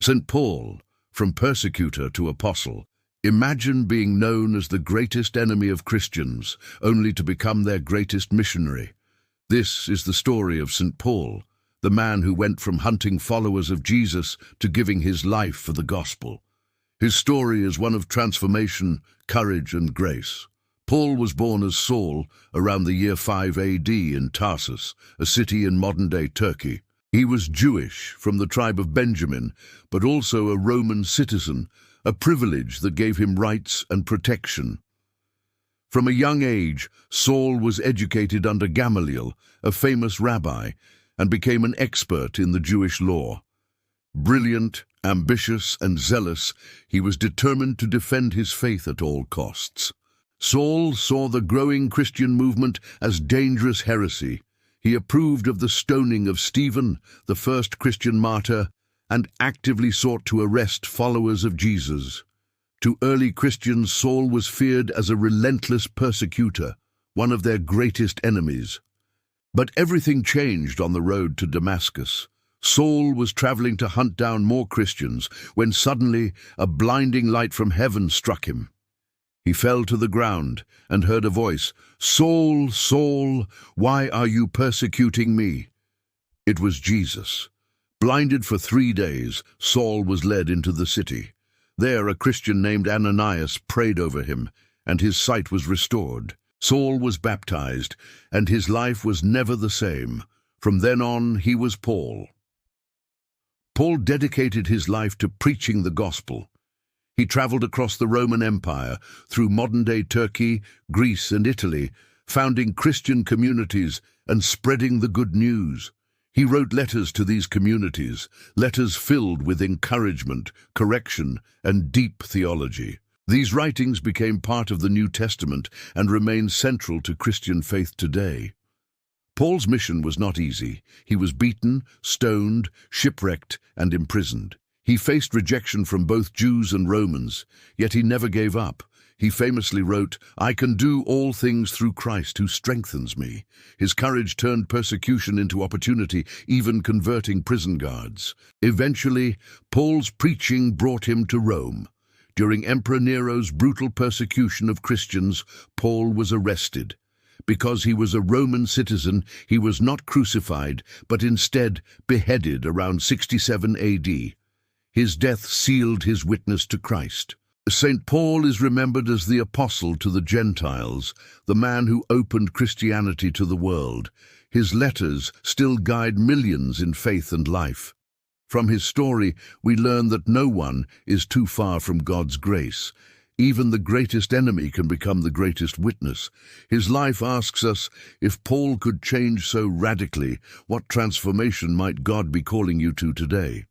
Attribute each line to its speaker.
Speaker 1: St. Paul, from persecutor to apostle. Imagine being known as the greatest enemy of Christians, only to become their greatest missionary. This is the story of St. Paul, the man who went from hunting followers of Jesus to giving his life for the gospel. His story is one of transformation, courage, and grace. Paul was born as Saul around the year 5 AD in Tarsus, a city in modern-day Turkey. He was Jewish, from the tribe of Benjamin, but also a Roman citizen, a privilege that gave him rights and protection. From a young age, Saul was educated under Gamaliel, a famous rabbi, and became an expert in the Jewish law. Brilliant, ambitious, and zealous, he was determined to defend his faith at all costs. Saul saw the growing Christian movement as dangerous heresy. He approved of the stoning of Stephen, the first Christian martyr, and actively sought to arrest followers of Jesus. To early Christians, Saul was feared as a relentless persecutor, one of their greatest enemies. But everything changed on the road to Damascus. Saul was traveling to hunt down more Christians when suddenly a blinding light from heaven struck him. He fell to the ground and heard a voice, "Saul, Saul, why are you persecuting me?" It was Jesus. Blinded for 3 days, Saul was led into the city. There, a Christian named Ananias prayed over him, and his sight was restored. Saul was baptized, and his life was never the same. From then on, he was Paul. Paul dedicated his life to preaching the gospel. He traveled across the Roman Empire, through modern-day Turkey, Greece, and Italy, founding Christian communities and spreading the good news. He wrote letters to these communities, letters filled with encouragement, correction, and deep theology. These writings became part of the New Testament and remain central to Christian faith today. Paul's mission was not easy. He was beaten, stoned, shipwrecked, and imprisoned. He faced rejection from both Jews and Romans, yet he never gave up. He famously wrote, "I can do all things through Christ who strengthens me." His courage turned persecution into opportunity, even converting prison guards. Eventually, Paul's preaching brought him to Rome. During Emperor Nero's brutal persecution of Christians, Paul was arrested. Because he was a Roman citizen, he was not crucified, but instead beheaded around 67 AD. His death sealed his witness to Christ. St. Paul is remembered as the apostle to the Gentiles, the man who opened Christianity to the world. His letters still guide millions in faith and life. From his story, we learn that no one is too far from God's grace. Even the greatest enemy can become the greatest witness. His life asks us, if Paul could change so radically, what transformation might God be calling you to today?